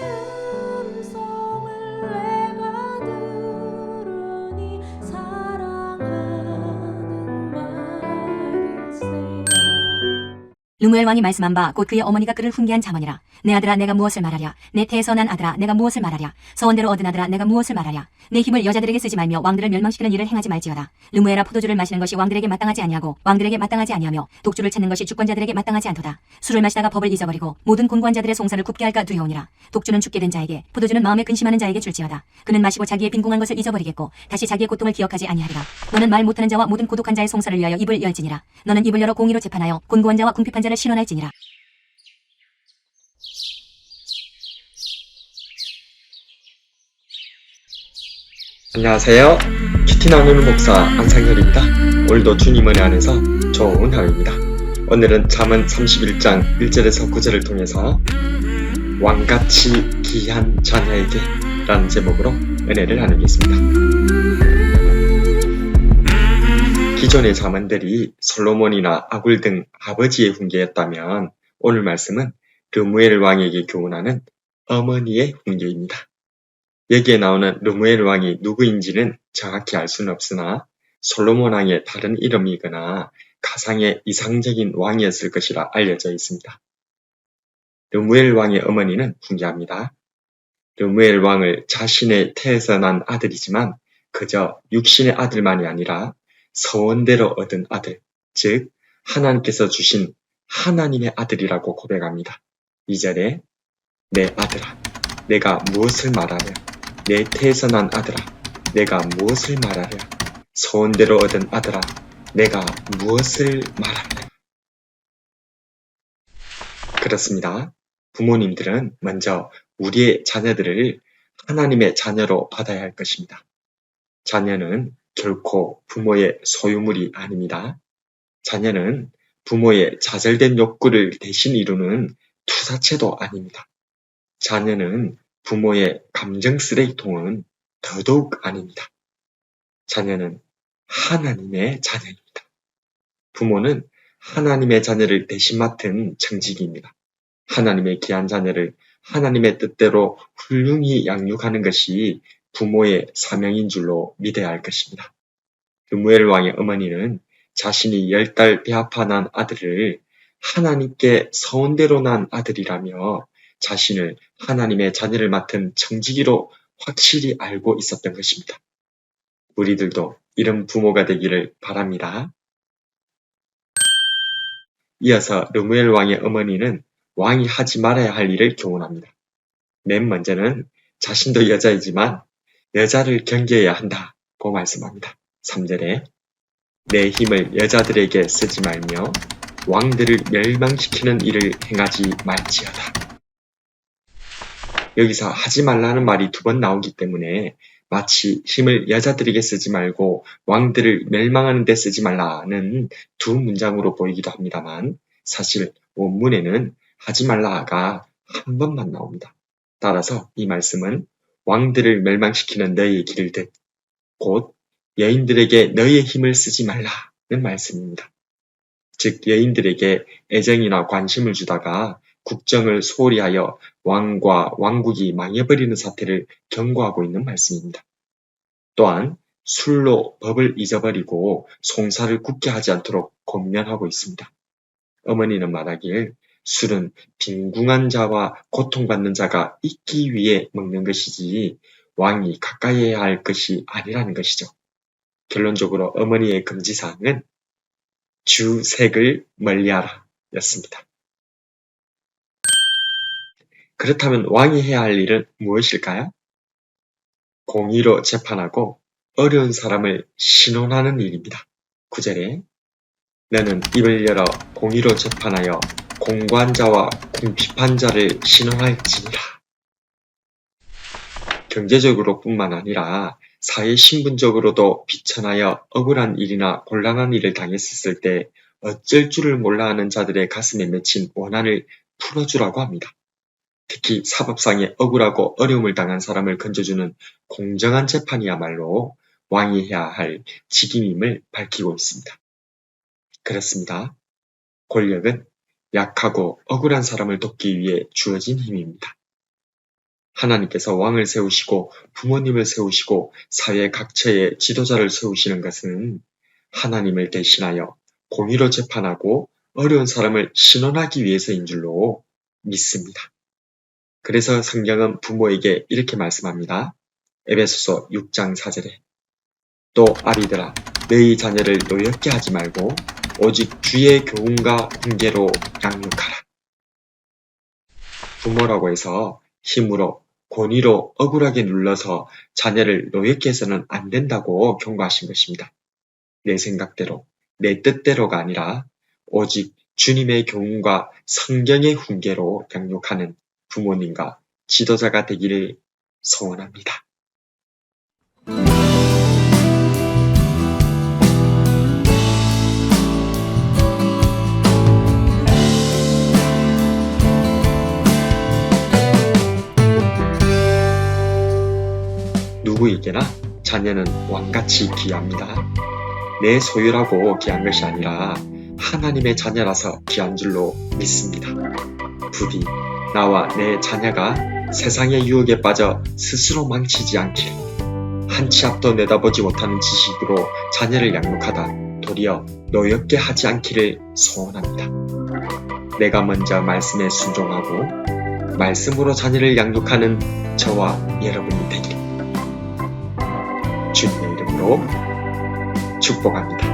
음성을 내가 들으니 사랑하는 말일세. 르무엘 왕이 말씀한 바 곧 그의 어머니가 그를 훈계한 자문이라. 내 아들아 내가 무엇을 말하랴. 내 태에서 난 아들아 내가 무엇을 말하랴. 서원대로 얻은 아들아 내가 무엇을 말하랴. 내 힘을 여자들에게 쓰지 말며 왕들을 멸망시키는 일을 행하지 말지어다. 르무엘아 포도주를 마시는 것이 왕들에게 마땅하지 아니하고 왕들에게 마땅하지 아니하며 독주를 찾는 것이 주권자들에게 마땅하지 않도다. 술을 마시다가 법을 잊어버리고 모든 공관자들의 송사를 굽게 할까 두려우니라. 독주는 죽게 된 자에게 포도주는 마음에 근심하는 자에게 줄지어다. 그는 마시고 자기의 빈궁한 것을 잊어버리겠고 다시 자기의 고통을 기억하지 아니하리라. 너는 말 못하는 자와 모든 고독한 자의 송사를 위하여 입을 열지니라. 너는 입을 열어 공의로 재판하여 곤고한 자와 궁핍한 자를 신원할지니라. 안녕하세요. 키티 나누는 목사 안상열입니다. 오늘도 주님 은혜 안에서 좋은 하루입니다. 오늘은 잠언 31장 1절에서 9절을 통해서 왕같이 귀한 자녀에게 라는 제목으로 은혜를 나누겠습니다. 기존의 잠언들이 솔로몬이나 아굴 등 아버지의 훈계였다면 오늘 말씀은 르무엘 왕에게 교훈하는 어머니의 훈계입니다. 여기에 나오는 르무엘 왕이 누구인지는 정확히 알 수는 없으나 솔로몬 왕의 다른 이름이거나 가상의 이상적인 왕이었을 것이라 알려져 있습니다. 르무엘 왕의 어머니는 훈계합니다. 르무엘 왕을 자신의 태에서 난 아들이지만 그저 육신의 아들만이 아니라 서원대로 얻은 아들, 즉 하나님께서 주신 하나님의 아들이라고 고백합니다. 2절에 내 아들아, 내가 무엇을 말하랴? 내 태에서 난 아들아, 내가 무엇을 말하랴? 서원대로 얻은 아들아, 내가 무엇을 말하랴? 그렇습니다. 부모님들은 먼저 우리의 자녀들을 하나님의 자녀로 받아야 할 것입니다. 자녀는 결코 부모의 소유물이 아닙니다. 자녀는 부모의 좌절된 욕구를 대신 이루는 투사체도 아닙니다. 자녀는 부모의 감정 쓰레기통은 더더욱 아닙니다. 자녀는 하나님의 자녀입니다. 부모는 하나님의 자녀를 대신 맡은 청직입니다. 하나님의 귀한 자녀를 하나님의 뜻대로 훌륭히 양육하는 것이 부모의 사명인 줄로 믿어야 할 것입니다. 르무엘 왕의 어머니는 자신이 10달 배아파 난 아들을 하나님께 서원대로 난 아들이라며 자신을 하나님의 자녀를 맡은 청지기로 확실히 알고 있었던 것입니다. 우리들도 이런 부모가 되기를 바랍니다. 이어서 르무엘 왕의 어머니는 왕이 하지 말아야 할 일을 교훈합니다. 맨 먼저는 자신도 여자이지만 여자를 경계해야 한다고 말씀합니다. 3절에 내 힘을 여자들에게 쓰지 말며 왕들을 멸망시키는 일을 행하지 말지어다. 여기서 하지 말라는 말이 2번 나오기 때문에 마치 힘을 여자들에게 쓰지 말고 왕들을 멸망하는 데 쓰지 말라는 두 문장으로 보이기도 합니다만 사실 원문에는 하지 말라가 한 번만 나옵니다. 따라서 이 말씀은 왕들을 멸망시키는 너희의 길을 듣, 곧 여인들에게 너희의 힘을 쓰지 말라는 말씀입니다. 즉 여인들에게 애정이나 관심을 주다가 국정을 소홀히 하여 왕과 왕국이 망해버리는 사태를 경고하고 있는 말씀입니다. 또한 술로 법을 잊어버리고 송사를 굳게 하지 않도록 권면하고 있습니다. 어머니는 말하길 술은 빈궁한 자와 고통받는 자가 있기 위해 먹는 것이지 왕이 가까이 해야 할 것이 아니라는 것이죠. 결론적으로 어머니의 금지사항은 주색을 멀리하라 였습니다. 그렇다면 왕이 해야 할 일은 무엇일까요? 공의로 재판하고 어려운 사람을 신원하는 일입니다. 9절에 너는 입을 열어 공의로 재판하여 공고한 자와 궁핍한 자를 신원할지니라. 경제적으로 뿐만 아니라 사회 신분적으로도 비천하여 억울한 일이나 곤란한 일을 당했을 때 어쩔 줄을 몰라 하는 자들의 가슴에 맺힌 원한을 풀어주라고 합니다. 특히 사법상에 억울하고 어려움을 당한 사람을 건져주는 공정한 재판이야말로 왕이 해야 할 직임임을 밝히고 있습니다. 그렇습니다. 권력은 약하고 억울한 사람을 돕기 위해 주어진 힘입니다. 하나님께서 왕을 세우시고 부모님을 세우시고 사회 각처에 지도자를 세우시는 것은 하나님을 대신하여 공의로 재판하고 어려운 사람을 신원하기 위해서인 줄로 믿습니다. 그래서 성경은 부모에게 이렇게 말씀합니다. 에베소서 6장 4절에 또 아비들아 너희 자녀를 노엽게 하지 말고 오직 주의 교훈과 훈계로 양육하라. 부모라고 해서 힘으로 권위로 억울하게 눌러서 자녀를 노엽게 해서는 안 된다고 경고하신 것입니다. 내 생각대로 내 뜻대로가 아니라 오직 주님의 교훈과 성경의 훈계로 양육하는 부모님과 지도자가 되기를 소원합니다. 누구에게나 자녀는 왕같이 귀합니다. 내 소유라고 귀한 것이 아니라 하나님의 자녀라서 귀한 줄로 믿습니다. 부디 나와 내 자녀가 세상의 유혹에 빠져 스스로 망치지 않길, 한 치 앞도 내다보지 못하는 지식으로 자녀를 양육하다 도리어 노엽게 하지 않기를 소원합니다. 내가 먼저 말씀에 순종하고 말씀으로 자녀를 양육하는 저와 여러분이 되길 주님의 이름으로 축복합니다.